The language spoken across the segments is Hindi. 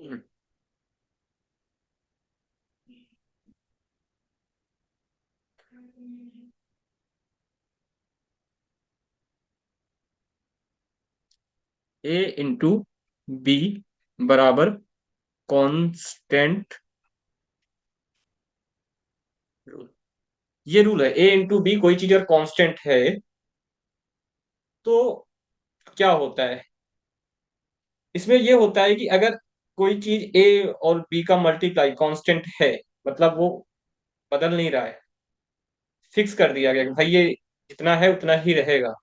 ए इंटू बी बराबर कांस्टेंट रूल। ये रूल है, ए इंटू बी कोई चीज अगर कांस्टेंट है तो क्या होता है। इसमें ये होता है कि अगर कोई चीज ए और बी का मल्टीप्लाई कांस्टेंट है, मतलब वो बदल नहीं रहा है, फिक्स कर दिया गया कि भाई ये जितना है उतना ही रहेगा।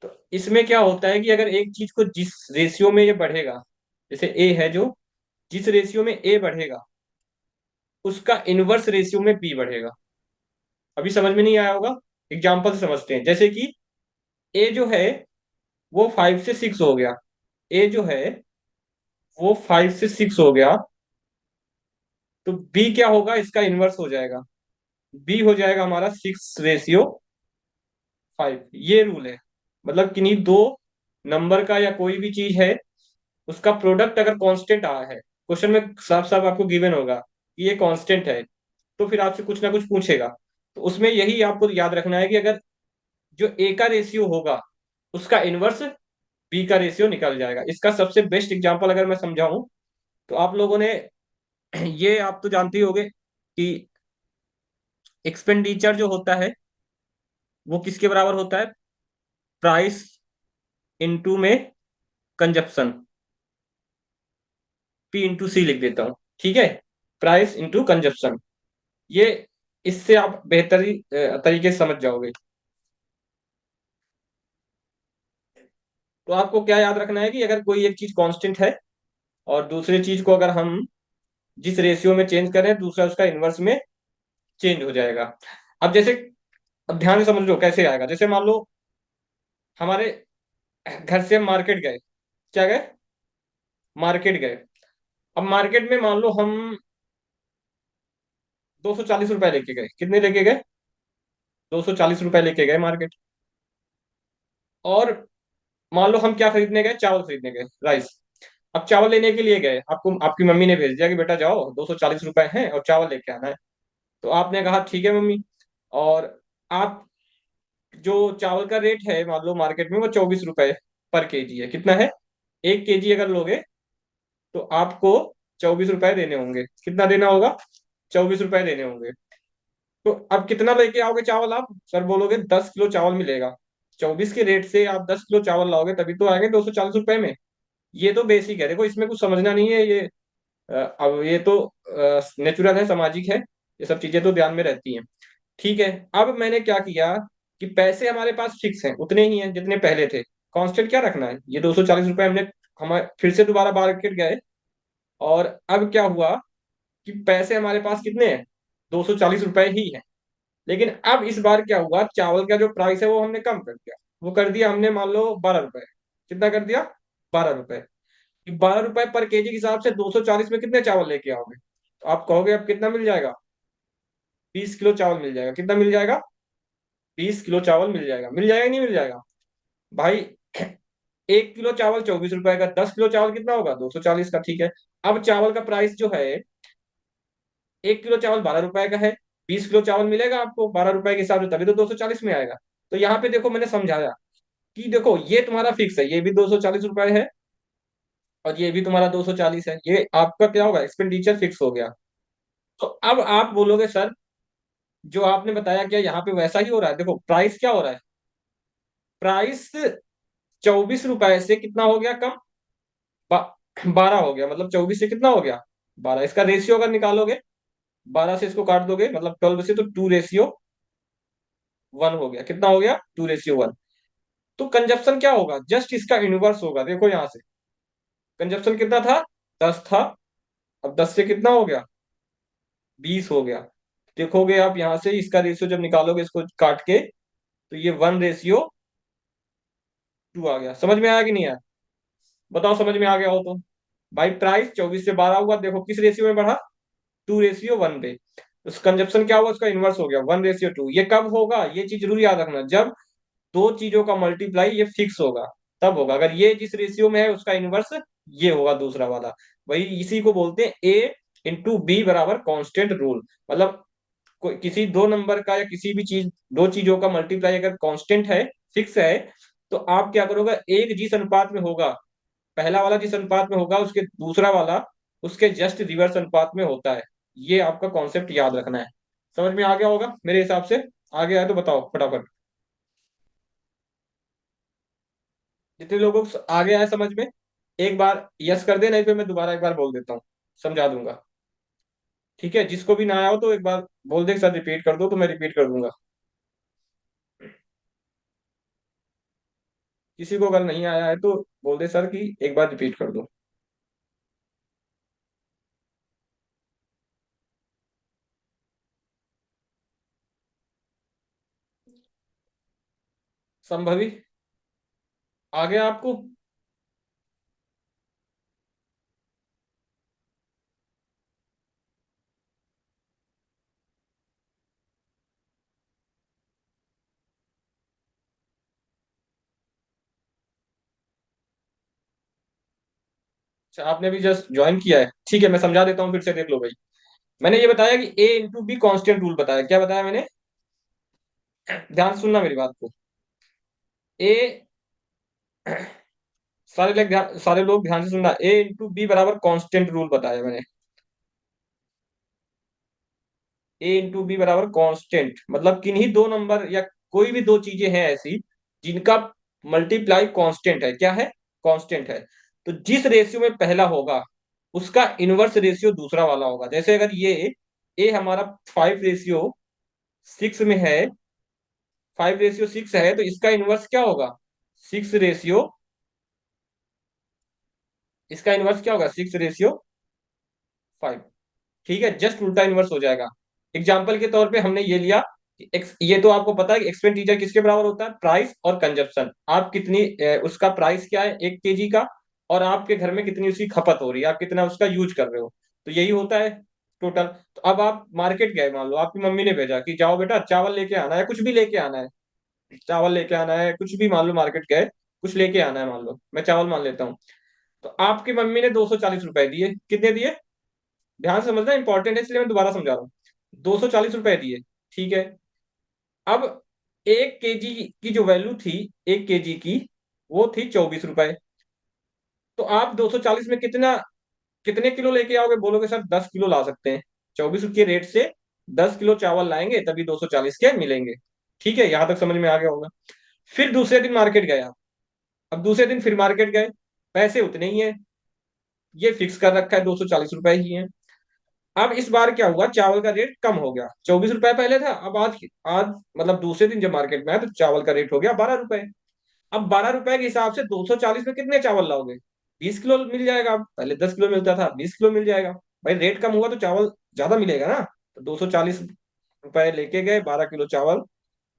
तो इसमें क्या होता है कि अगर एक चीज को जिस रेशियो में ये बढ़ेगा, जैसे ए है जो, जिस रेशियो में ए बढ़ेगा उसका इनवर्स रेशियो में बी बढ़ेगा। अभी समझ में नहीं आया होगा, एग्जाम्पल से समझते हैं। जैसे कि ए जो है वो 5 से 6 हो गया, ए जो है वो 5 से 6 हो गया, तो बी क्या होगा, इसका इनवर्स हो जाएगा, बी हो जाएगा हमारा 6/5। ये रूल है। मतलब किन्हीं दो नंबर का या कोई भी चीज है, उसका प्रोडक्ट अगर कांस्टेंट आया है, क्वेश्चन में साफ साफ आपको गिवन होगा कि ये कांस्टेंट है, तो फिर आपसे कुछ ना कुछ पूछेगा। तो उसमें यही आपको याद रखना है कि अगर जो ए का रेशियो होगा उसका इनवर्स बी का रेशियो निकल जाएगा। इसका सबसे बेस्ट एग्जांपल अगर मैं समझाऊं तो आप लोगों ने ये आप तो जानते ही होंगे कि एक्सपेंडिचर जो होता है वो किसके बराबर होता है, प्राइस इनटू में कंजप्शन, पी इंटू सी लिख देता हूं, ठीक है। प्राइस इंटू कंजप्शन, ये इससे आप बेहतरी तरीके से समझ जाओगे। तो आपको क्या याद रखना है कि अगर कोई एक चीज कांस्टेंट है और दूसरी चीज को अगर हम जिस रेशियो में चेंज करें, दूसरा उसका इनवर्स में चेंज हो जाएगा। अब जैसे, अब ध्यान से समझ लो कैसे आएगा। जैसे मान लो हमारे घर से हम मार्केट गए, क्या गए, मार्केट गए। अब मार्केट में मान लो हम 240 रुपए लेके गए, कितने लेके गए, 240 रुपए लेके गए मार्केट। और मान लो हम क्या खरीदने गए, चावल खरीदने गए, राइस। अब चावल लेने के लिए गए, आपको आपकी मम्मी ने भेज दिया कि बेटा जाओ 240 रुपए हैं और चावल लेके आना है। तो आपने कहा ठीक है मम्मी। और आप, जो चावल का रेट है मान लो मार्केट में वो 24 रुपए पर केजी है, कितना है, 1 केजी अगर लोगे तो आपको 24 रुपए देने होंगे। कितना देना होगा, 24 रुपए देने होंगे। तो अब कितना लेके आओगे चावल आप, सर बोलोगे 10 किलो चावल मिलेगा। 24 के रेट से आप 10 किलो चावल लाओगे तभी तो आएंगे 240 रुपए में। ये तो बेसिक है, देखो इसमें कुछ समझना नहीं है। ये अब ये तो नेचुरल है, सामाजिक है, ये सब चीजें तो ध्यान में रहती हैं। ठीक है। अब मैंने क्या किया कि पैसे हमारे पास फिक्स हैं, उतने ही हैं जितने पहले थे। कांस्टेंट क्या रखना है, ये 240 रुपए हमने, हम फिर से दोबारा मार्केट गए। और अब क्या हुआ कि पैसे हमारे पास कितने हैं, 240 रुपए ही हैं। लेकिन अब इस बार क्या हुआ, चावल का जो प्राइस है वो हमने कम कर दिया। वो कर दिया हमने मान लो 12 रुपए। कितना कर दिया, 12 रुपए। 12 रुपए पर केजी के हिसाब से 240 में कितने चावल लेके आओगे, तो आप कहोगे अब कितना मिल जाएगा, 20 किलो चावल मिल जाएगा। कितना मिल जाएगा, 20 किलो चावल मिल जाएगा। मिल जाएगा नहीं मिल जाएगा भाई। 1 किलो चावल 24 रुपए का, 10 किलो चावल कितना होगा, 240 का, ठीक है। अब चावल का प्राइस जो है, 1 किलो चावल 12 रुपए का है, 20 किलो चावल मिलेगा आपको 12 रुपए के हिसाब से, तभी तो 240 में आएगा। तो यहाँ पे देखो मैंने समझाया कि देखो ये तुम्हारा फिक्स है, ये भी 240 रुपए है और ये भी तुम्हारा 240 है। ये आपका क्या होगा, एक्सपेंडिचर फिक्स हो गया। तो अब आप बोलोगे सर जो आपने बताया क्या यहाँ पे वैसा ही हो रहा है। देखो प्राइस क्या हो रहा है, प्राइस 24 रुपए से कितना हो गया कम, 12 हो गया। मतलब 24 से कितना हो गया, 12। इसका रेशियो अगर निकालोगे, 12 से इसको काट दोगे मतलब 12 से, तो 2:1 हो गया। कितना हो गया, 2:1। तो कंजप्शन क्या होगा, जस्ट इसका इनवर्स होगा। देखो यहाँ से कंजप्शन कितना था, 10 था। अब 10 से कितना हो गया, 20 हो गया। देखोगे आप यहाँ से इसका रेशियो जब निकालोगे इसको काट के, तो ये 1:2 आ गया। समझ में आया कि नहीं आया, बताओ समझ में आ गया हो तो। भाई प्राइस 24 से 12 हुआ, देखो किस रेशियो में बढ़ा, 2:1 पे। उस कंजप्शन क्या हुआ, उसका इनवर्स हो गया, 1:2। ये कब होगा, ये चीज जरूर याद रखना, जब दो चीजों का मल्टीप्लाई ये फिक्स होगा तब होगा। अगर ये जिस रेशियो में है उसका इनवर्स ये होगा दूसरा वाला। वही इसी को बोलते हैं ए इंटू बी बराबर कांस्टेंट रूल। मतलब कोई किसी दो नंबर का या किसी भी चीज, दो चीजों का मल्टीप्लाई अगर कांस्टेंट है, फिक्स है, तो आप क्या करोगे, एक जिस अनुपात में होगा, पहला वाला जिस अनुपात में होगा उसके दूसरा वाला उसके जस्ट रिवर्स अनुपात में होता है। ये आपका कॉन्सेप्ट याद रखना है। समझ में आ गया होगा मेरे हिसाब से। आ गया है तो बताओ फटाफट। जितने लोगों को आ गया है समझ में, एक बार यस कर दे, नहीं तो मैं दोबारा एक बार बोल देता हूँ, समझा दूंगा। ठीक है, जिसको भी ना आया हो तो एक बार बोल दे सर रिपीट कर दो, तो मैं रिपीट कर दूंगा। किसी को अगर नहीं आया है तो बोल दे सर कि एक बार रिपीट कर दो। संभवी आ गया आपको? अच्छा, आपने भी जस्ट ज्वाइन किया है, ठीक है मैं समझा देता हूँ फिर से, देख लो भाई। मैंने ये बताया कि ए इंटू बी कॉन्स्टेंट रूल बताया, क्या बताया मैंने? ध्यान से सुनना मेरी बात को। ए, सारे लोग ध्यान से सुनना, ए इंटू बी बराबर कांस्टेंट रूल बताया मैंने। ए इंटू बी बराबर कांस्टेंट मतलब किन्हीं दो नंबर या कोई भी दो चीजें हैं ऐसी जिनका मल्टीप्लाई कांस्टेंट है। क्या है? कांस्टेंट है। तो जिस रेशियो में पहला होगा उसका इनवर्स रेशियो दूसरा वाला होगा। जैसे अगर ये ए हमारा 5:6 में है, 5:6 है, तो इसका इनवर्स क्या होगा? 6 इसका इनवर्स क्या होगा? 6:5। ठीक है, जस्ट उल्टा इनवर्स हो जाएगा। एग्जाम्पल के तौर पे हमने ये लिया कि ये तो आपको पता है कि एक्सपेंडिचर किसके बराबर होता है? प्राइस और कंजप्शन। आप कितनी उसका प्राइस क्या है 1 केजी का, और आपके घर में कितनी उसकी खपत हो रही है, आप कितना उसका यूज कर रहे हो, तो यही होता है टोटल। तो अब आप मार्केट गए, मान लो आपकी मम्मी ने भेजा कि जाओ बेटा चावल लेके आना है, कुछ भी लेके आना है, चावल लेके आना है, कुछ भी मान लो मार्केट गए, कुछ लेके आना है, मान लो मैं चावल मान लेता हूँ। तो आपकी मम्मी ने 240 रुपए दिए, कितने दिए? ध्यान से समझना, इंपॉर्टेंट है इसलिए मैं दोबारा समझा रहा हूँ। 240 रुपए दिए, ठीक है। अब 1 केजी की जो वैल्यू थी, 1 केजी की, वो थी 24 रुपए। तो आप 240 में कितना, कितने किलो लेके आओगे? बोलोगे सर 10 किलो ला सकते हैं। 24 के रेट से 10 किलो चावल लाएंगे तभी 240 के मिलेंगे। ठीक है, यहां तक समझ में आ गया होगा। फिर दूसरे दिन मार्केट गया। अब दूसरे दिन फिर मार्केट गए, पैसे उतने ही हैं, ये फिक्स कर रखा है 240 रुपए ही है। अब इस बार क्या हुआ, चावल का रेट कम हो गया, 24 रुपए पहले था, अब आज आज मतलब दूसरे दिन जब मार्केट में आया तो चावल का रेट हो गया 12 रुपए। अब 12 रुपए के हिसाब से 240 में कितने चावल लाओगे? 20 किलो मिल जाएगा। अब पहले 10 किलो मिलता था, 20 किलो मिल जाएगा। भाई रेट कम हुआ तो चावल ज्यादा मिलेगा ना। तो 240 रुपए लेके गए, 12 किलो चावल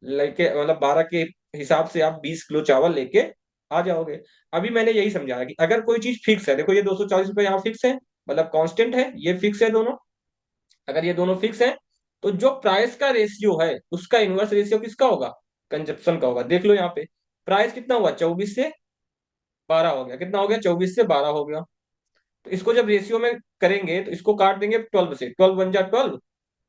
लेके, मतलब 12 के हिसाब से आप 20 किलो चावल लेके आ जाओगे। अभी मैंने यही समझाया कि अगर कोई चीज फिक्स है, देखो ये 240 रुपए यहाँ फिक्स है, मतलब कांस्टेंट है, ये फिक्स है दोनों। अगर ये दोनों फिक्स है तो जो प्राइस का रेशियो है उसका इनवर्स रेशियो किसका होगा? कंजप्शन का होगा। देख लो यहाँ पे, प्राइस कितना हुआ? 24 से 12 हो गया। कितना हो गया? 24 से 12 हो गया। तो इसको जब रेशियो में करेंगे तो इसको काट देंगे 12 से, 12 × 1 = 12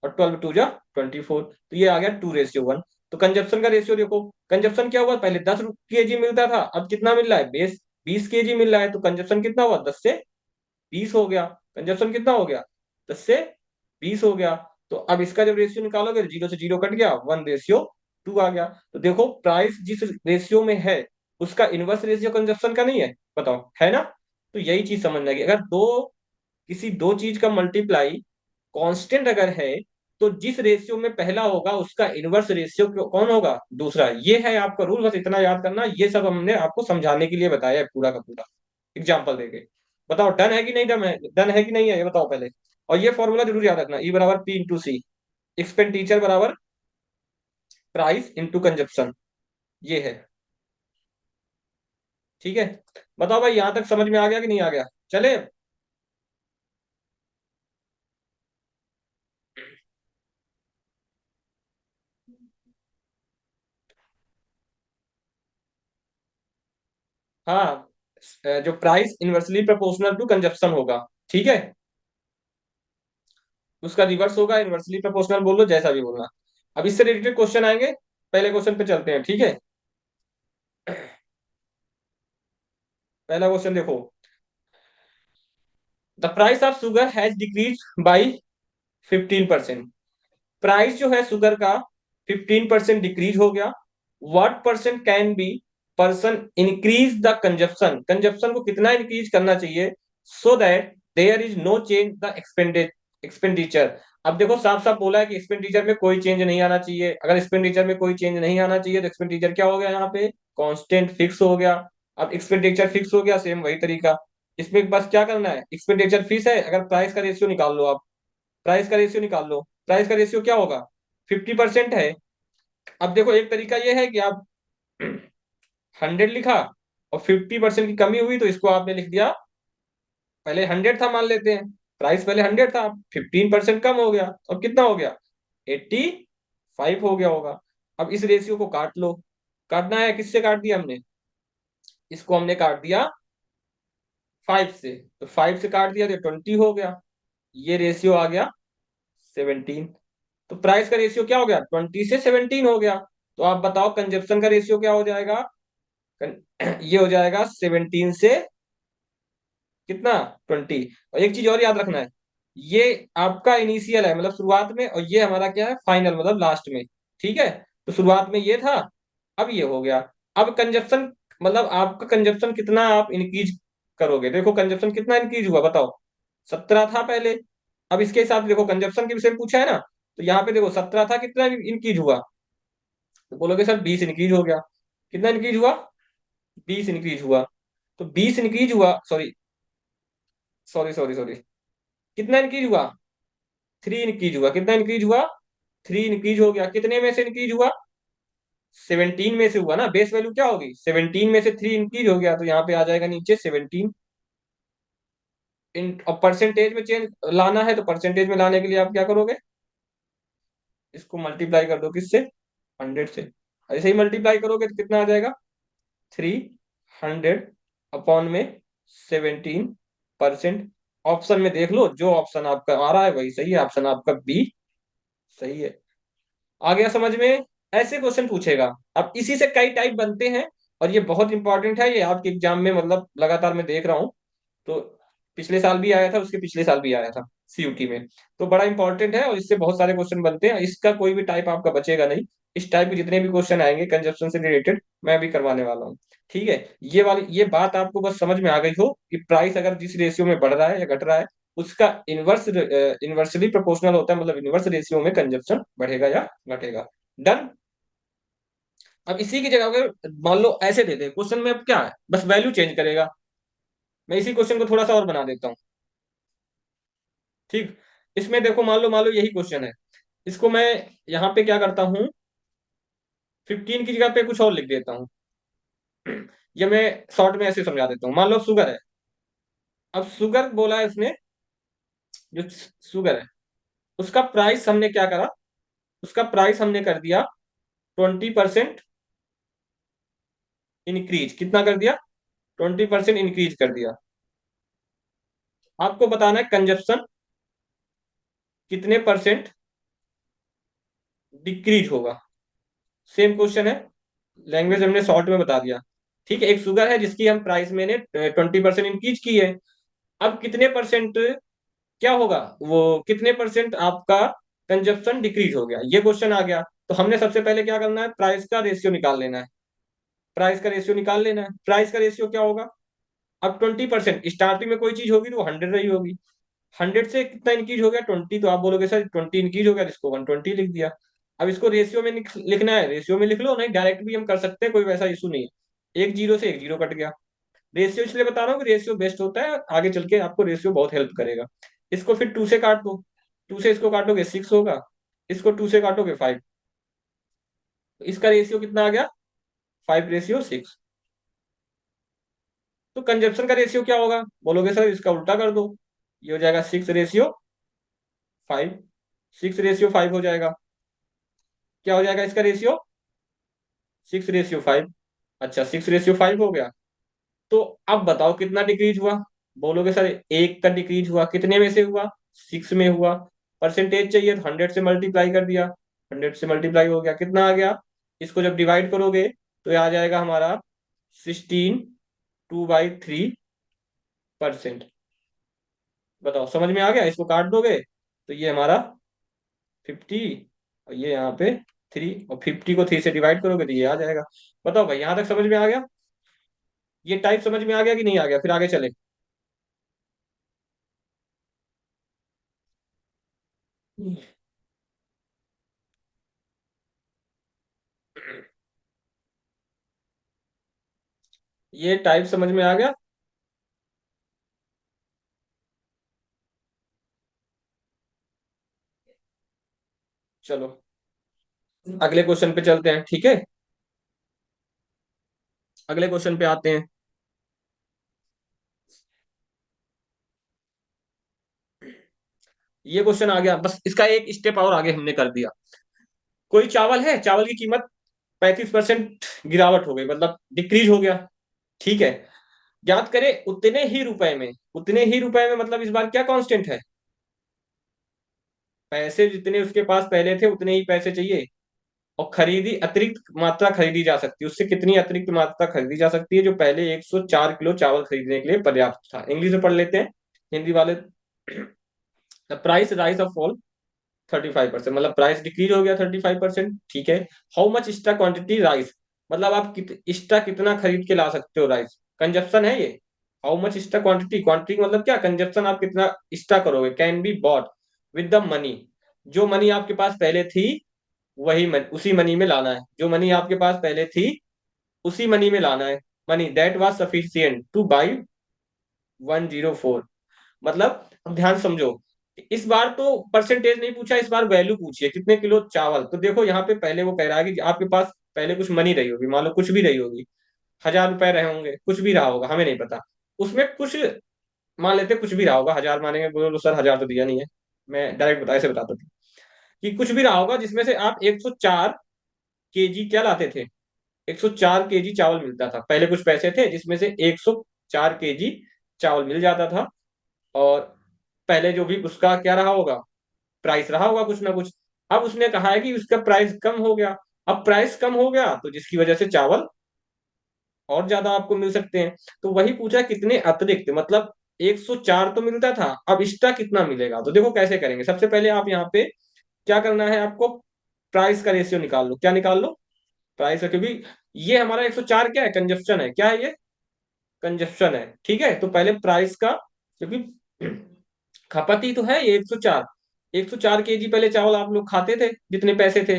और 12 × 2 = 24, तो ये आ गया 2:1। तो कंजप्शन का रेशियो देखो, कंजप्शन क्या हुआ, पहले 10 केजी मिलता था, अब कितना मिल रहा है? 20 केजी मिल रहा है, तो कंजप्शन कितना हुआ? 10 से 20 हो गया। कंजप्शन कितना हो गया? 10 से 20 हो गया। तो अब इसका जब रेशियो निकालोगे, जीरो से जीरो कट गया, 1:2 आ गया। तो देखो प्राइस जिस रेशियो में है उसका इनवर्स रेशियो कंजप्शन का नहीं है, बताओ है ना? तो यही चीज समझना है कि अगर किसी दो चीज का मल्टीप्लाई कांस्टेंट अगर है, तो जिस रेशियो में पहला होगा उसका इनवर्स रेशियो कौन होगा? दूसरा। ये है आपका रूल, बस इतना याद करना। ये सब हमने आपको समझाने के लिए बताया है पूरा का पूरा, एग्जाम्पल देके। बताओ डन है कि नहीं? डन है, डन है कि नहीं है, ये बताओ पहले। और ये फॉर्मूला जरूर याद रखना, ई बराबर पी इंटू सी, एक्सपेंडिचर बराबर प्राइस इंटू कंजप्शन, ये है। ठीक है, बताओ भाई यहां तक समझ में आ गया कि नहीं आ गया? चले। हाँ, जो price inversely proportional to consumption होगा, ठीक है, उसका रिवर्स होगा, इनवर्सली प्रोपोर्शनल बोल लो, जैसा भी बोलना। अब इससे रिलेटेड क्वेश्चन आएंगे, पहले क्वेश्चन पे चलते हैं, ठीक है। पहला क्वेश्चन देखो, the price of sugar has decrease by 15%। Price जो है शुगर का 15% डिक्रीज हो गया। What percent can be person increase the consumption, consumption को कितना इंक्रीज करना चाहिए, so that there is no change the expenditure. अब देखो साफ साफ बोला है कि एक्सपेंडिचर में कोई चेंज नहीं आना चाहिए। अगर एक्सपेंडिचर में कोई चेंज नहीं आना चाहिए तो एक्सपेंडिचर क्या हो गया, यहाँ पे कांस्टेंट फिक्स हो गया। अब एक्सपेंडिचर फिक्स हो गया, सेम वही तरीका। इसमें बस क्या करना है, एक्सपेंडिचर फिक्स है, अगर प्राइस का रेशियो निकाल लो आप, प्राइस का रेशियो निकाल लो। प्राइस का रेशियो क्या होगा, 50% है। अब देखो एक तरीका ये है कि आप 100 लिखा और 50% की कमी हुई तो इसको आपने लिख दिया, पहले 100 था मान लेते हैं, प्राइस पहले 100 था, 15% कम हो गया, अब कितना हो गया, 85 हो गया होगा। अब इस रेशियो को काट लो। काटना है, किससे काट दिया हमने, इसको हमने काट दिया 5 से, तो 5 से काट दिया तो 20 हो गया, ये रेशियो आ गया 17। तो प्राइस का रेशियो क्या हो गया, 20 से 17 हो गया। तो आप बताओ कंजप्शन का रेशियो क्या हो जाएगा, ये हो जाएगा 17 से कितना, 20। और एक चीज और याद रखना है, ये आपका इनिशियल है, मतलब शुरुआत में, और ये हमारा क्या है, फाइनल, मतलब लास्ट में, ठीक है। तो शुरुआत में ये था, अब ये हो गया। अब कंजप्शन, मतलब आपका कंजप्शन कितना आप इंक्रीज करोगे, देखो कंजप्शन कितना इंक्रीज हुआ बताओ, 17 था पहले। अब इसके हिसाब से देखो कंजप्शन के विषय में पूछा है ना, तो यहाँ पे देखो 17 था, कितना इंक्रीज हुआ, तो बोलोगे सर 20 इंक्रीज हो गया। कितना इंक्रीज हुआ, 20 इंक्रीज हुआ। तो 20 इंक्रीज हुआ, सॉरी सॉरी सॉरी सॉरी, कितना इंक्रीज हुआ, 3 इंक्रीज हुआ। कितना इंक्रीज हुआ, 3 इंक्रीज हो गया। कितने में से इंक्रीज हुआ, 17 में से हुआ ना, बेस वैल्यू क्या होगी, 17 में से 3 इंक्रीज हो गया, तो यहाँ पे आ जाएगा नीचे 17। इन और परसेंटेज में चेंज लाना है, तो परसेंटेज में लाने के लिए आप क्या करोगे, इसको मल्टीप्लाई कर दो किससे, 100 से। ऐसे ही मल्टीप्लाई करोगे तो कितना आ जाएगा, 300 अपॉन में 17%। ऑप्शन में देख लो, जो ऑप्शन आपका आ रहा है वही सही है, ऑप्शन आपका बी सही है। आ गया समझ में, ऐसे क्वेश्चन पूछेगा। अब इसी से कई टाइप बनते हैं, और ये बहुत इंपॉर्टेंट है, ये आपके एग्जाम में मतलब लगातार मैं देख रहा हूँ। तो पिछले साल भी आया था, उसके पिछले साल भी आया था सीयूटी में। तो बड़ा इंपॉर्टेंट है, और इससे बहुत सारे क्वेश्चन बनते हैं, इसका कोई भी टाइप आपका बचेगा नहीं। इस टाइप के जितने भी क्वेश्चन आएंगे कंजप्शन से रिलेटेड, मैं भी करवाने वाला हूँ, ठीक है। ये बात आपको बस समझ में आ गई हो कि प्राइस अगर जिस रेशियो में बढ़ रहा है या घट रहा है, उसका इनवर्सली प्रोपोर्शनल होता है, मतलब इनवर्स रेशियो में कंजप्शन बढ़ेगा या घटेगा। डन। अब इसी की जगह पे मान लो ऐसे दे दे क्वेश्चन में, अब क्या है, बस वैल्यू चेंज करेगा। मैं इसी क्वेश्चन को थोड़ा सा और बना देता हूँ, ठीक। इसमें देखो मान लो यही क्वेश्चन है, इसको मैं यहाँ पे क्या करता हूँ, 15 की जगह पे कुछ और लिख देता हूँ। ये मैं शॉर्ट में ऐसे समझा देता हूँ। मान लो शुगर है, अब शुगर बोला है इसने, जो शुगर है उसका प्राइस हमने क्या करा, उसका प्राइस हमने कर दिया 20% इंक्रीज। कितना कर दिया, 20% इंक्रीज कर दिया। आपको बताना है कंजप्शन कितने परसेंट डिक्रीज होगा। सेम क्वेश्चन है, लैंग्वेज हमने शॉर्ट में बता दिया, ठीक है। एक शुगर है जिसकी हम प्राइस में 20% इंक्रीज की है। अब कितने परसेंट क्या होगा, वो कितने परसेंट आपका कंजप्शन डिक्रीज हो गया, ये क्वेश्चन आ गया। तो हमने सबसे पहले क्या करना है, प्राइस का रेशियो निकाल लेना है। प्राइस का रेशियो निकाल लेना है, प्राइस का रेशियो क्या होगा, अब 20% स्टार्टिंग में कोई चीज होगी तो वो 100 रही होगी, 100 से कितना इंक्रीज हो गया, 20। तो आप बोलोगे सर 20 इंक्रीज हो गया, इसको 120 लिख दिया। अब इसको रेशियो में लिखना है, रेशियो में लिख लो, नहीं डायरेक्ट भी हम कर सकते हैं, कोई वैसा इशू नहीं है। एक जीरो से एक जीरो कट गया। रेशियो इसलिए बता रहा हूँ कि रेशियो बेस्ट होता है, आगे चल के आपको रेशियो बहुत हेल्प करेगा। इसको फिर 2 से काट दो, 2 से इसको काटोगे 6 होगा, इसको 2 से काटोगे 5, तो इसका रेशियो कितना आ गया, 5:6। तो कंजप्शन का रेशियो क्या होगा, बोलोगे सर इसका उल्टा कर दो, ये हो जाएगा 6:5। 6:5 हो जाएगा। क्या हो जाएगा इसका रेशियो, 6:5। अच्छा 6:5 हो गया। तो अब बताओ कितना डिक्रीज हुआ। बोलोगे सर एक का डिक्रीज हुआ, कितने में से हुआ, 6 में हुआ। परसेंटेज चाहिए तो 100 से मल्टीप्लाई कर दिया, 100 से मल्टीप्लाई हो गया, कितना आ गया। इसको जब डिवाइड करोगे तो ये आ जाएगा हमारा 16 2/3%। बताओ समझ में आ गया, इसको काट दोगे तो ये हमारा 50, और ये यहाँ पे 3, और 50 को 3 से डिवाइड करोगे तो ये आ जाएगा। बताओ भाई यहाँ तक समझ में आ गया, ये टाइप समझ में आ गया कि नहीं आ गया, फिर आगे चले। ये टाइप समझ में आ गया। चलो अगले क्वेश्चन पे चलते हैं, ठीक है। अगले क्वेश्चन पे आते हैं। ये क्वेश्चन आ गया, बस इसका एक स्टेप और आगे हमने कर दिया। कोई चावल है, चावल की कीमत 35% गिरावट हो गई, मतलब डिक्रीज हो गया, ठीक है। ज्ञात करें उतने ही रुपए में, उतने ही रुपए में मतलब इस बार क्या कांस्टेंट है, पैसे जितने उसके पास पहले थे उतने ही पैसे चाहिए। और खरीदी अतिरिक्त मात्रा खरीदी जा सकती है, उससे कितनी अतिरिक्त मात्रा खरीदी जा सकती है, जो पहले 104 किलो चावल खरीदने के लिए पर्याप्त था। इंग्लिश में पढ़ लेते हैं, हिंदी वाले। The price rise of all 35%, मतलब प्राइस डिक्रीज हो गया 35%, ठीक है। How much extra quantity rice, मतलब आप एक्स्ट्रा कितना खरीद के ला सकते हो राइस, कंजप्शन है ये। How much extra quantity, quantity मतलब क्या, कंजप्शन आप कितना एक्स्ट्रा करोगे, can be bought with the money, जो मनी आपके पास पहले थी वही उसी मनी में लाना है, जो मनी आपके पास पहले थी उसी मनी में लाना है। Money that was sufficient two by 104, मतलब अब ध्यान समझो, इस बार तो परसेंटेज नहीं पूछा, इस बार वैल्यू पूछिए, कितने किलो चावल। तो देखो यहाँ पे पहले वो कह रहा है कि आपके पास पहले कुछ मनी रही होगी, मान लो कुछ भी रही होगी, 1000 रुपए रहे होंगे, कुछ भी रहा होगा, हमें नहीं पता। उसमें कुछ मान लेते कुछ भी रहा होगा, 1000 मानेंगे, बोलो सर 1000 तो दिया नहीं है, मैं डायरेक्ट बता ऐसे बताता था कि कुछ भी रहा होगा जिसमें से आप 104 केजी क्या लाते थे, 104 केजी चावल मिलता था। पहले कुछ पैसे थे जिसमें से 104 केजी चावल मिल जाता था। और पहले जो भी उसका क्या रहा होगा, प्राइस रहा होगा कुछ ना कुछ। अब उसने कहा है कि उसका प्राइस कम हो गया। अब प्राइस कम हो गया तो जिसकी वजह से चावल और ज्यादा आपको मिल सकते हैं। तो वही पूछा कितने अतिरिक्त, मतलब 104 तो मिलता था, अब एक्स्ट्रा कितना मिलेगा। तो देखो कैसे करेंगे, सबसे पहले आप यहाँ पे क्या करना है आपको, प्राइस का रेशियो निकाल लो, क्या निकाल लो, प्राइस का, क्योंकि ये हमारा 104 क्या है, कंजप्शन है, क्या है ये, कंजप्शन है, ठीक है। तो पहले प्राइस का, क्योंकि खपत ही तो है ये 104, 104 केजी पहले चावल आप लोग खाते थे जितने पैसे थे।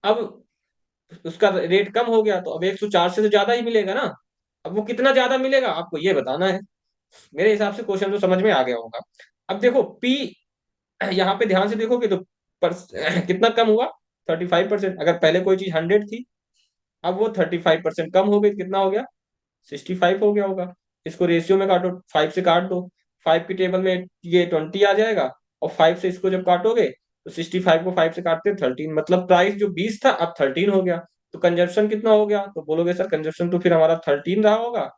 अब उसका रेट कम हो गया तो अब 104 से तो ज्यादा ही मिलेगा ना। अब वो कितना ज्यादा मिलेगा आपको ये बताना है। मेरे हिसाब से क्वेश्चन तो समझ में आ गया होगा। अब देखो पी, यहाँ पे ध्यान से देखोगे तो कितना कम हुआ, 35%। अगर पहले कोई चीज 100 थी, अब वो 35% कम हो गई, कितना हो गया, 65 हो गया होगा। इसको रेशियो में काटो, 5 से काट दो, 5 की टेबल में ये 20 आ जाएगा, और 5 से इसको जब काटोगे तो 65 को 5 से काटते 13, मतलब प्राइस जो 20 था अब 13 हो गया। तो कंजप्शन कितना हो गया, तो बोलोगे सर कंजप्शन तो फिर हमारा 13 रहा होगा,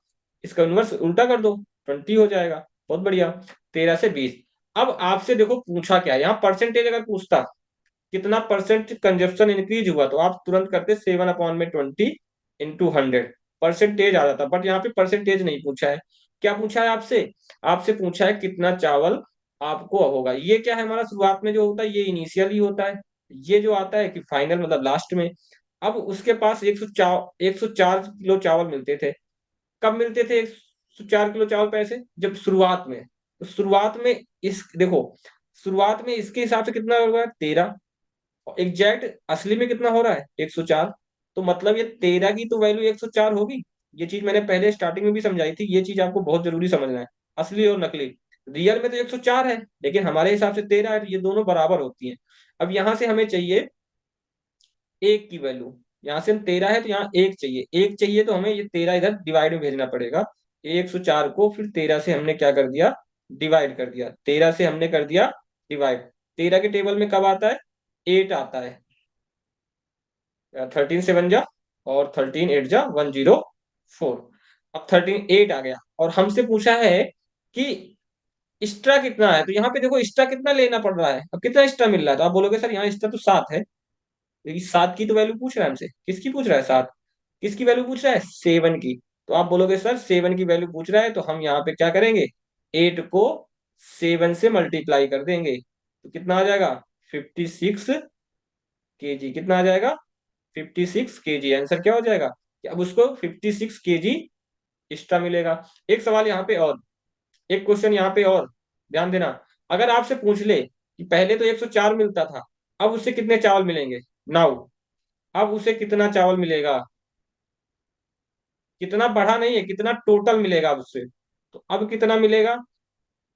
इसका इन्वर्स उल्टा कर दो, 20 हो जाएगा। बहुत बढ़िया, 13 से 20। अब आपसे देखो पूछा क्या, यहाँ परसेंटेज अगर पूछता कितना परसेंट कंजप्शन इंक्रीज हुआ, तो आप तुरंत करते 7/20 × 100 परसेंटेज आ जाता, बट यहाँ पे परसेंटेज नहीं पूछा है। क्या पूछा है आपसे, आपसे पूछा है कितना चावल आपको होगा। ये क्या है, हमारा शुरुआत में जो होता है ये इनिशियल ही होता है, ये जो आता है कि फाइनल मतलब लास्ट में। अब उसके पास 104 किलो चावल मिलते थे, कब मिलते थे 104 किलो चावल पैसे, जब शुरुआत में। तो शुरुआत में इस देखो, शुरुआत में इसके हिसाब से कितना होगा 13, एग्जैक्ट असली में कितना हो रहा है 104। तो मतलब ये 13 की तो वैल्यू 104 होगी। ये चीज मैंने पहले स्टार्टिंग में भी समझाई थी, ये चीज आपको बहुत जरूरी समझना है। असली और नकली, रियल में तो 104 है लेकिन हमारे हिसाब से 13 है, तो ये दोनों बराबर होती हैं। अब यहां से हमें चाहिए एक की वैल्यू, यहाँ से हम 13 है तो यहाँ एक चाहिए, एक चाहिए तो हमें ये 13 इधर डिवाइड में भेजना पड़ेगा। 104 को फिर 13 से हमने क्या कर दिया, डिवाइड कर दिया, 13 से हमने कर दिया डिवाइड। 13 के टेबल में कब आता है, 8 आता है, 13 से 1 जा, और 13 8 जा 104। अब 13 8 आ गया, और हमसे पूछा है कि एक्स्ट्रा कितना है। तो यहाँ पे देखो एक्स्ट्रा कितना लेना पड़ रहा है, अब कितना एक्स्ट्रा मिल रहा है। तो आप बोलोगे सर यहाँ एक्स्ट्रा तो 7 है, क्योंकि 7 की तो वैल्यू पूछ रहा है हमसे। किसकी पूछ रहा है? 7। किसकी वैल्यू पूछ रहा है? 7 की। तो आप बोलोगे सर 7 की वैल्यू पूछ रहा है, तो हम यहाँ पे क्या करेंगे, 8 को 7 से मल्टीप्लाई कर देंगे, तो कितना आ जाएगा? 56 kg। कितना आ जाएगा? 56 kg। आंसर क्या हो जाएगा कि अब उसको 56 kg एक्स्ट्रा मिलेगा। एक सवाल यहाँ पे और, एक क्वेश्चन यहाँ पे और, ध्यान देना। अगर आपसे पूछ ले कि पहले तो 104 मिलता था, अब उससे कितने चावल मिलेंगे, नाउ अब उसे कितना चावल मिलेगा। कितना बढ़ा नहीं है, कितना टोटल मिलेगा अब उससे। तो अब कितना मिलेगा,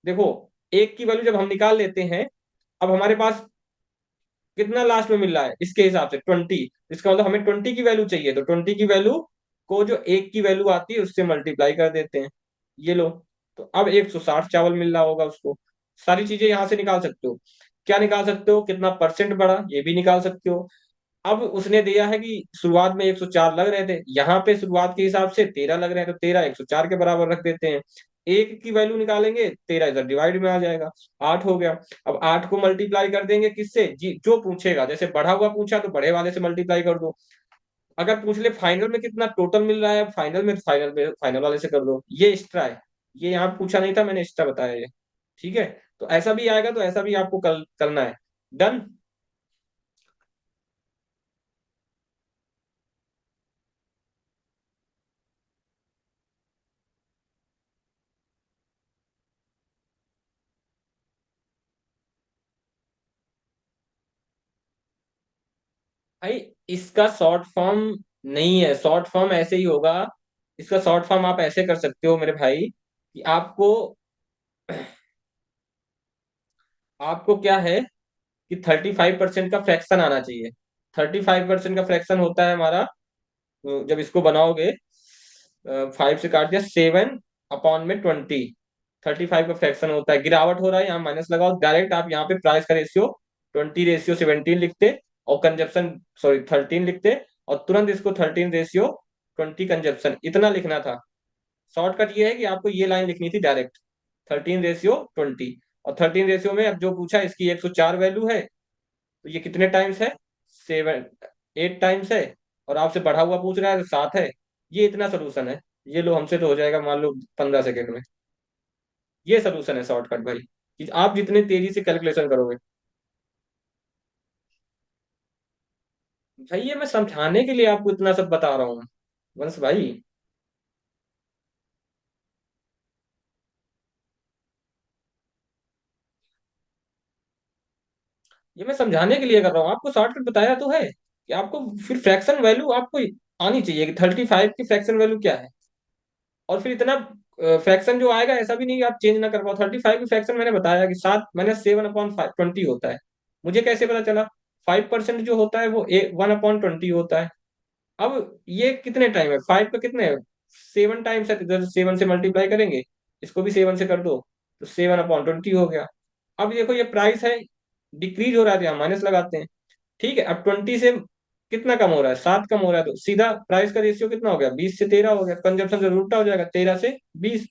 देखो, एक की वैल्यू जब हम निकाल लेते हैं, अब हमारे पास कितना लास्ट में मिल रहा है इसके हिसाब से 20। इसका मतलब हमें 20 की वैल्यू चाहिए, तो 20 की वैल्यू को जो एक की वैल्यू आती है उससे मल्टीप्लाई कर देते हैं। ये लो, तो अब 160 चावल मिल रहा होगा उसको। सारी चीजें यहां से निकाल सकते हो। क्या निकाल सकते हो? कितना परसेंट बढ़ा, ये भी निकाल सकते हो। अब उसने दिया है कि शुरुआत में 104 लग रहे थे, यहाँ पे शुरुआत के हिसाब से 13 लग रहे हैं, तो 13 104 के बराबर रख देते हैं। एक की वैल्यू निकालेंगे, 13 इधर डिवाइड में आ जाएगा, 8 हो गया। अब 8 को मल्टीप्लाई कर देंगे किससे, जी जो पूछेगा, जैसे बढ़ा हुआ पूछा तो बड़े वाले से मल्टीप्लाई कर दो। अगर पूछ ले फाइनल में कितना टोटल मिल रहा है, फाइनल फाइनल वाले से कर दो। ये एक्स्ट्रा है, ये यहाँ पूछा नहीं था, मैंने एक्स्ट्रा बताया ये। ठीक है, तो ऐसा भी आएगा, तो ऐसा भी आपको करना है। डन। भाई इसका शॉर्ट फॉर्म नहीं है, शॉर्ट फॉर्म ऐसे ही होगा। इसका शॉर्ट फॉर्म आप ऐसे कर सकते हो मेरे भाई कि आपको आपको क्या है कि 35% का फ्रैक्शन आना चाहिए। 35% का फ्रैक्शन होता है हमारा, जब इसको बनाओगे, 5 से काट दिया, 7/20। 35 का फ्रैक्शन होता है, गिरावट हो रहा है, यहाँ माइनस लगाओ डायरेक्ट। आप यहाँ पे प्राइस का रेशियो 20:17 लिखते, और कंजप्शन सॉरी 13 लिखते, और तुरंत इसको 13:20 कंजप्शन इतना लिखना था। शॉर्टकट ये है कि आपको ये लाइन लिखनी थी डायरेक्ट, 13:20। और 13 रेशियो में अब जो पूछा इसकी 104 वैल्यू है, तो ये कितने टाइम्स है, 7 8 टाइम्स है। और आपसे बढ़ा हुआ पूछ रहा है तो 7 है। ये इतना सोल्यूशन है। ये लो, हमसे तो हो जाएगा मान लो 15 सेकेंड में। ये सोल्यूशन है शॉर्टकट भाई, कि आप जितने तेजी से कैलकुलेशन करोगे। भाई ये मैं समझाने के लिए आपको इतना सब बता रहा हूँ वंश भाई। ये मैं समझाने के लिए कर रहा हूँ, आपको शॉर्टकट बताया तो है कि आपको फिर फ्रैक्शन वैल्यू आपको आनी चाहिए कि 35 की फ्रैक्शन वैल्यू क्या है। और फिर इतना फ्रैक्शन जो आएगा, ऐसा भी नहीं कि आप चेंज ना कर पाओ। 35 की फ्रैक्शन मैंने बताया कि 7 - 7/20 होता है। मुझे कैसे पता चला? 5% जो होता है वो 1/20 होता है। अब ये कितने टाइम है, 5 का कितने है, 7 टाइम्स है, तो इधर 7 से मल्टीप्लाई करेंगे, इसको भी 7 से कर दो, तो 7/20 हो गया। अब देखो ये प्राइस है, डिक्रीज हो रहा है, तो यहाँ माइनस लगाते हैं। ठीक है, अब 20 से कितना कम हो रहा है, 7 कम हो रहा है, तो सीधा प्राइस का रेशियो कितना हो गया, 20 से 13 हो गया। कंजप्शन से उल्टा हो जाएगा, 13 से 20।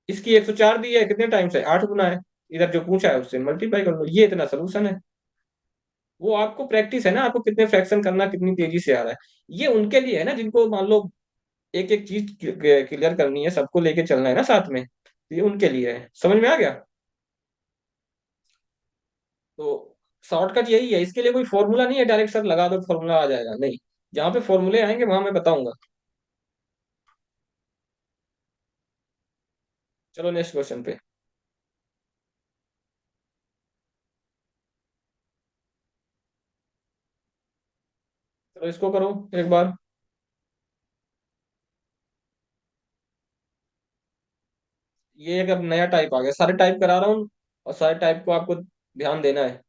इसकी 104 दी है, कितने टाइम्स है, 8 गुना है। इधर जो पूछा है उससे मल्टीप्लाई कर लो, ये इतना सोल्यूशन है। वो आपको प्रैक्टिस है ना, आपको कितने फ्रैक्शन करना, कितनी तेजी से आ रहा है। ये उनके लिए है ना जिनको मान लो एक एक चीज क्लियर करनी है, सबको लेके चलना है ना साथ में, तो ये उनके लिए है। समझ में आ गया? तो शॉर्टकट यही है, इसके लिए कोई फॉर्मूला नहीं है डायरेक्ट सर लगा दो फॉर्मूला आ जाएगा, नहीं। जहां पे फॉर्मूले आएंगे वहां मैं बताऊंगा। चलो नेक्स्ट क्वेश्चन पे। चलो इसको करो एक बार। ये एक अब नया टाइप आ गया, सारे टाइप करा रहा हूँ, और सारे टाइप को आपको ध्यान देना है।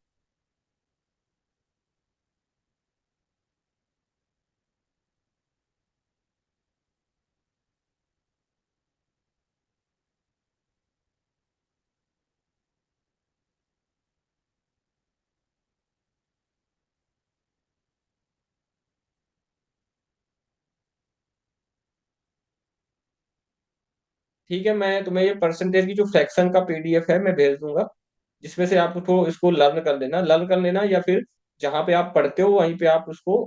ठीक है, मैं तुम्हें ये परसेंटेज की जो फ्रैक्शन का पीडीएफ है मैं भेज दूंगा, जिसमें से आप उसको इसको लर्न कर लेना, या फिर जहाँ पे आप पढ़ते हो वहीं पे आप उसको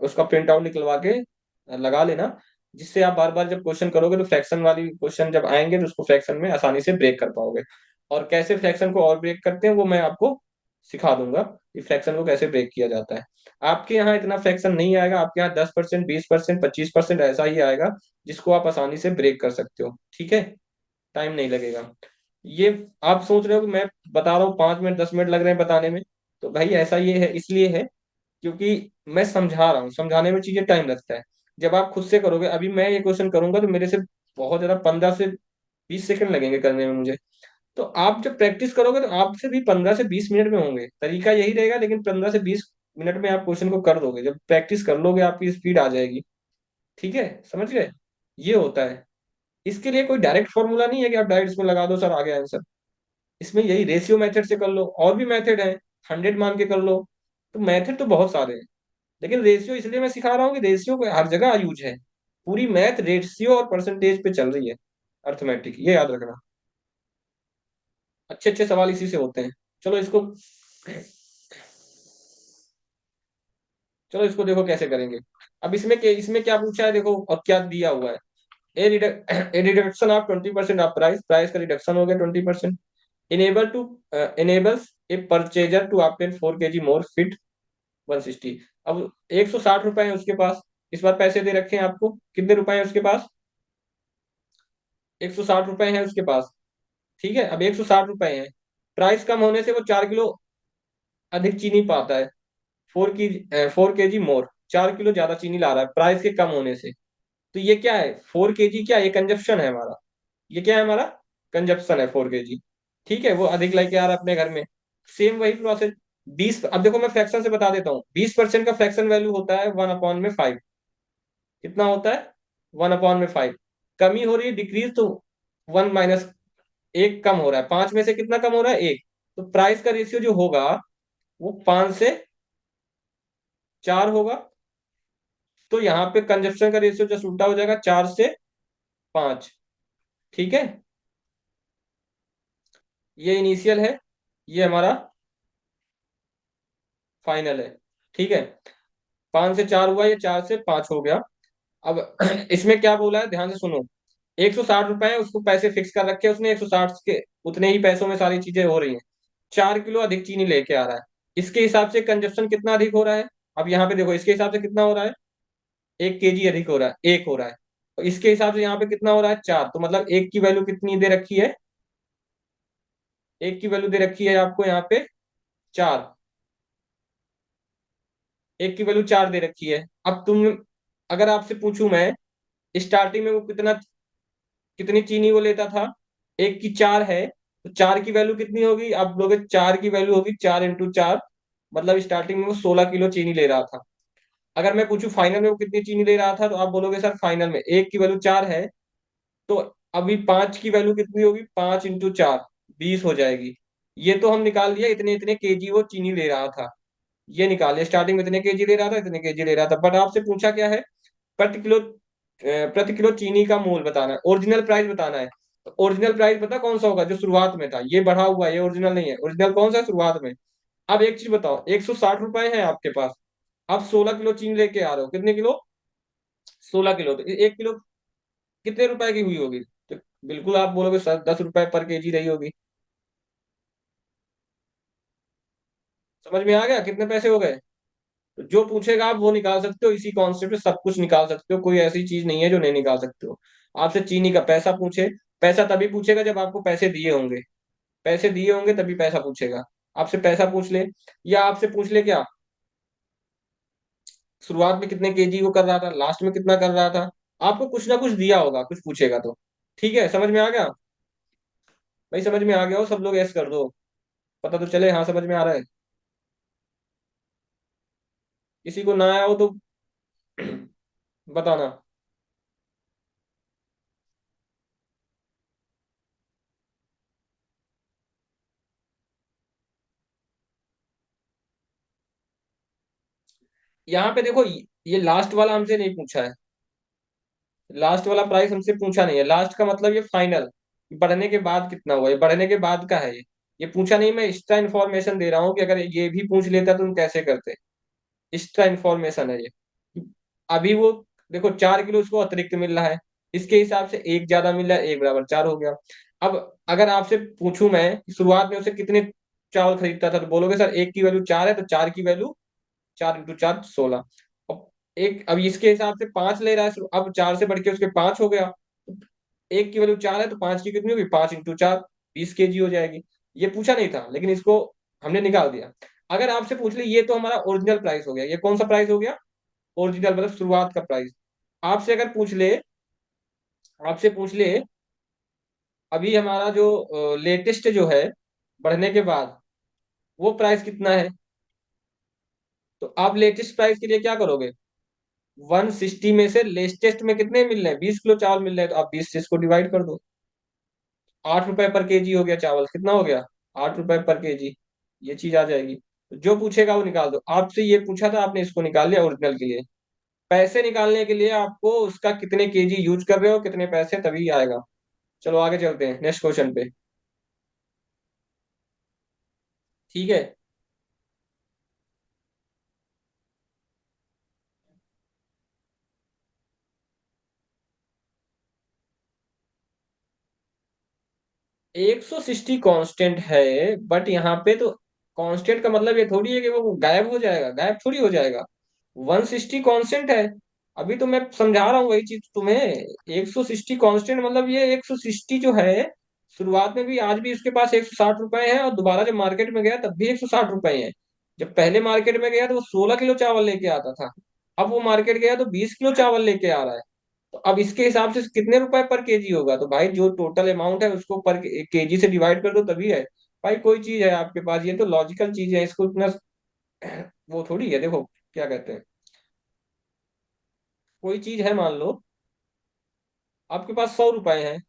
उसका प्रिंट आउट निकलवा के लगा लेना, जिससे आप बार बार जब क्वेश्चन करोगे तो फ्रैक्शन वाली क्वेश्चन जब आएंगे तो उसको फ्रैक्शन में आसानी से ब्रेक कर पाओगे। और कैसे फ्रैक्शन को और ब्रेक करते हैं वो मैं आपको सिखा दूंगा कि फ्रैक्शन को कैसे ब्रेक किया जाता है। आपके यहाँ इतना फ्रैक्शन नहीं आएगा, आपके यहाँ 10%, 20%, 25% ऐसा ही आएगा जिसको आप आसानी से ब्रेक कर सकते हो। ठीक है, टाइम नहीं लगेगा। ये आप सोच रहे हो कि मैं बता रहा हूँ 5 मिनट 10 मिनट लग रहे हैं बताने में, तो भाई ऐसा ये है, इसलिए है क्योंकि मैं समझा रहा हूँ, समझाने में चीजें टाइम लगता है। जब आप खुद से करोगे, अभी मैं ये क्वेश्चन करूंगा तो मेरे से बहुत ज्यादा 15 से 20 सेकंड लगेंगे करने में मुझे। तो आप जब प्रैक्टिस करोगे तो आपसे भी 15 से 20 मिनट में होंगे, तरीका यही रहेगा, लेकिन 15 से 20 मिनट में आप क्वेश्चन को कर दोगे। जब प्रैक्टिस कर लोगे आपकी स्पीड आ जाएगी। ठीक है, समझ गए? ये होता है। इसके लिए कोई डायरेक्ट फॉर्मूला नहीं है कि आप डायरेक्ट इसमें लगा दो सर आ गया आंसर। इसमें यही रेशियो मेथड से कर लो, और भी मेथड है, 100 मान के कर लो। तो मेथड तो बहुत सारे हैं, लेकिन रेशियो इसलिए मैं सिखा रहा हूँ कि रेशियो को हर जगह यूज है। पूरी मैथ रेशियो और परसेंटेज पे चल रही है, अर्थमेटिक, ये याद रखना। अच्छे अच्छे सवाल इसी से होते हैं। चलो इसको चलो इसको देखो कैसे करेंगे। अब इसमें क्या पूछा है देखो, और क्या दिया हुआ है। A reduction of 20% of price, price का रिडक्शन हो गया 20%। Enable to enables a purchaser to obtain 4 kg more fit 160। अब 160 रुपए है उसके पास, इस बार पैसे दे रखे हैं आपको, कितने रुपए हैं उसके पास? 160 रुपए हैं उसके पास। ठीक है, अब 160 रुपए हैं, प्राइस कम होने से वो 4 किलो अधिक चीनी पाता है। 4 केजी मोर, 4 किलो ज्यादा चीनी ला रहा है प्राइस के कम होने से। तो ये क्या है? 4 केजी, क्या ये कंजप्शन है हमारा? ये क्या है हमारा? कंजप्शन है 4 केजी। ठीक है, वो अधिक लेके आ रहा है अपने घर में। सेम वही प्रोसेस। 20, अब देखो मैं फ्रैक्शन से बता देता हूँ, 20% का फ्रैक्शन वैल्यू होता है 1/5। कितना होता है? 1/5। कमी हो रही है, डिक्रीज, तो 1 एक कम हो रहा है, 5 में से कितना कम हो रहा है? एक। तो प्राइस का रेशियो जो होगा वो 5 से 4 होगा। तो यहाँ पे कंजप्शन का रेशियो जस्ट उल्टा हो जाएगा, 4 से 5। ठीक है, ये इनिशियल है, ये हमारा फाइनल है। ठीक है, 5 से 4 हुआ, ये 4 से 5 हो गया। अब इसमें क्या बोला है, ध्यान से सुनो। 160 रुपए है, उसको पैसे फिक्स कर रखे हैं उसने, 160 के उतने ही पैसों में सारी चीजें हो रही हैं। 4 किलो अधिक चीनी लेके आ रहा है, इसके हिसाब से कंजप्शन कितना अधिक हो रहा है? अब यहाँ पे देखो, इसके हिसाब से कितना हो रहा है? 1 केजी अधिक हो रहा है, एक हो रहा है। और इसके हिसाब से यहाँ पे कितना हो रहा है? 4। तो मतलब एक की वैल्यू कितनी दे रखी है? एक की वैल्यू दे रखी है आपको यहाँ पे 4। एक की वैल्यू 4 दे रखी है। अब तुम, अगर आपसे पूछूं मैं, स्टार्टिंग में वो कितनी चीनी वो लेता था? एक की 4 है, तो 4 की वैल्यू कितनी होगी? आप बोलोगे 4 की वैल्यू होगी 4 × 4, मतलब स्टार्टिंग में वो 16 किलो चीनी ले रहा था। अगर मैं पूछूं फाइनल में वो कितनी चीनी ले रहा था, तो आप बोलोगे सर फाइनल में एक की वैल्यू 4 है, तो अभी 5 की वैल्यू कितनी होगी? 5 × 4, 20 हो जाएगी। ये तो हम निकाल लिया, इतने इतने केजी वो चीनी ले रहा था। ये निकाल लिया, स्टार्टिंग में इतने केजी ले रहा था, इतने केजी ले रहा था। बट आपसे पूछा क्या है? प्रति किलो चीनी का मोल बताना है, ओरिजिनल प्राइस बताना है। तो ओरिजिनल प्राइस पता कौन सा होगा? जो शुरुआत में था, ये बढ़ा हुआ है, ये ओरिजिनल नहीं है। ओरिजिनल कौन सा है? शुरुआत में। अब एक चीज बताओ, 160 रुपए है आपके पास, आप 16 किलो चीनी लेके आ रहे हो, कितने किलो? 16 किलो। तो 1 किलो कितने रुपए की हुई होगी? तो बिल्कुल आप बोलोगे सर 10 रुपए पर केजी रही होगी। समझ में आ गया कितने पैसे हो गए? तो जो पूछेगा आप वो निकाल सकते हो, इसी कॉन्सेप्ट से सब कुछ निकाल सकते हो, कोई ऐसी चीज नहीं है जो नहीं निकाल सकते हो। आपसे चीनी का पैसा पूछे, पैसा तभी पूछेगा जब आपको पैसे दिए होंगे। पैसे दिए होंगे तभी पैसा पूछेगा। आपसे पैसा पूछ ले, या आपसे पूछ ले क्या शुरुआत में कितने केजी वो कर रहा था, लास्ट में कितना कर रहा था, आपको कुछ ना कुछ दिया होगा, कुछ पूछेगा तो। ठीक है, समझ में आ गया? भाई समझ में आ गया हो सब लोग, ऐस कर दो, पता तो चले हाँ समझ में आ रहा है। किसी को ना आया हो तो बताना। यहाँ पे देखो, ये लास्ट वाला हमसे नहीं पूछा है। लास्ट वाला प्राइस हमसे पूछा नहीं है, लास्ट का मतलब ये फाइनल, बढ़ने के बाद कितना हुआ, ये बढ़ने के बाद का है ये पूछा नहीं। मैं एक्स्ट्रा इन्फॉर्मेशन दे रहा हूँ कि अगर ये भी पूछ लेता तो तुम कैसे करते। एक्स्ट्रा इन्फॉर्मेशन है ये। अभी वो देखो 4 किलो उसको अतिरिक्त मिल रहा है, इसके हिसाब से एक ज्यादा मिल रहा है, एक बराबर 4 हो गया। अब अगर आपसे पूछूं मैं कि शुरुआत में उसे कितने चावल खरीदता था, तो बोलोगे सर एक की वैल्यू 4 है तो 4 की वैल्यू 4 × 4 16। अब एक, अब इसके हिसाब से 5 ले रहा है, अब 4 से बढ़ के उसके 5 हो गया। एक की वैल्यू 4 है तो 5 की कितनी होगी, 5 × 4 20 kg हो जाएगी। ये पूछा नहीं था लेकिन इसको हमने निकाल दिया। अगर आपसे पूछ ले, ये तो हमारा ओरिजिनल प्राइस हो गया, ये कौन सा प्राइस हो गया, ओरिजिनल मतलब शुरुआत का प्राइस। आपसे अगर पूछ ले, आपसे पूछ ले अभी हमारा जो लेटेस्ट जो है बढ़ने के बाद, वो प्राइस कितना है, तो आप लेटेस्ट प्राइस के लिए क्या करोगे, 160 में से लेटेस्ट में कितने मिल रहे हैं, 20 किलो चावल मिल रहे हैं, तो आप 20 से इसको डिवाइड कर दो। 8 रुपए पर केजी हो गया चावल, कितना हो गया, 8 रुपए पर केजी। ये चीज आ जाएगी। तो जो पूछेगा वो निकाल दो। आपसे ये पूछा था, आपने इसको निकाल लिया ओरिजिनल के लिए। पैसे निकालने के लिए आपको उसका कितने केजी यूज कर रहे हो, कितने पैसे, तभी आएगा। चलो आगे चलते हैं नेक्स्ट क्वेश्चन पे। ठीक है। 160 कांस्टेंट है, बट यहाँ पे तो कांस्टेंट का मतलब ये थोड़ी है कि वो गायब हो जाएगा, गायब थोड़ी हो जाएगा। 160 कांस्टेंट है। अभी तो मैं समझा रहा हूँ वही चीज तुम्हें। 160 कांस्टेंट मतलब ये 160 जो है, शुरुआत में भी आज भी उसके पास 160 रुपए है, और दोबारा जब मार्केट में गया तब भी 160 रुपए है। जब पहले मार्केट में गया तो वो 16 किलो चावल लेके आता था, अब वो मार्केट गया तो 20 किलो चावल लेके आ रहा है। तो अब इसके हिसाब से कितने रुपए पर केजी होगा, तो भाई जो टोटल अमाउंट है उसको पर केजी से डिवाइड कर दो तभी है। भाई कोई चीज है आपके पास, ये तो लॉजिकल चीज है, इसको इतना वो थोड़ी है। देखो क्या कहते हैं, कोई चीज है, मान लो आपके पास 100 रुपए हैं,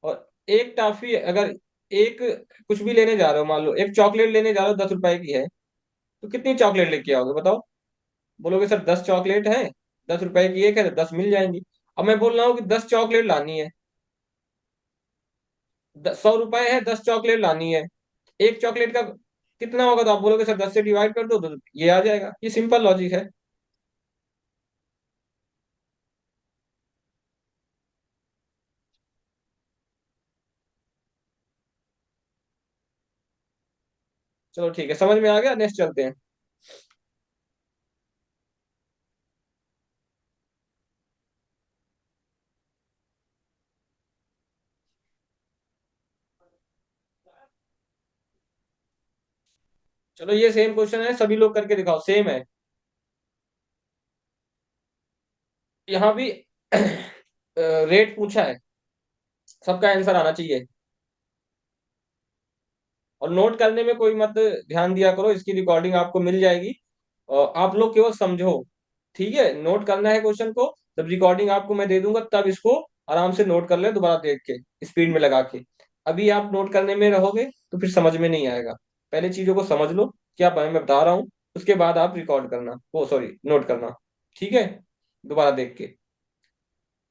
और एक टॉफी अगर, एक कुछ भी लेने जा रहे हो, मान लो एक चॉकलेट लेने जा रहे हो 10 रुपए की है, तो कितनी चॉकलेट लेके आओगे बताओ। बोलोगे सर 10 चॉकलेट है, 10 रुपए की एक है तो 10 मिल जाएंगी। अब मैं बोल रहा हूँ कि 10 चॉकलेट लानी है, 100 रुपए है, 10 चॉकलेट लानी है, एक चॉकलेट का कितना होगा, तो आप बोलोगे सर 10 से डिवाइड कर दो तो ये आ जाएगा। ये सिंपल लॉजिक है। चलो ठीक है, समझ में आ गया, नेक्स्ट चलते हैं। चलो ये सेम क्वेश्चन है, सभी लोग करके दिखाओ, सेम है। यहाँ भी रेट पूछा है, सबका आंसर आना चाहिए। और नोट करने में कोई मत ध्यान दिया करो, इसकी रिकॉर्डिंग आपको मिल जाएगी, और आप लोग केवल समझो। ठीक है, नोट करना है क्वेश्चन को, जब रिकॉर्डिंग आपको मैं दे दूंगा तब इसको आराम से नोट कर ले, दोबारा देख के स्पीड में लगा के। अभी आप नोट करने में रहोगे तो फिर समझ में नहीं आएगा। पहले चीजों को समझ लो, क्या मैं बता रहा हूँ, उसके बाद आप रिकॉर्ड करना, वो सॉरी नोट करना। ठीक है, दोबारा देख के।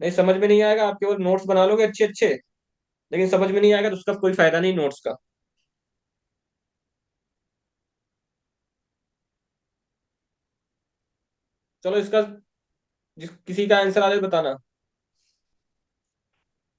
नहीं समझ में नहीं आएगा, आप केवल नोट्स बना लोगे अच्छे अच्छे, लेकिन समझ में नहीं आएगा तो उसका कोई फायदा नहीं नोट्स का। चलो इसका किसी का आंसर आ जाए बताना।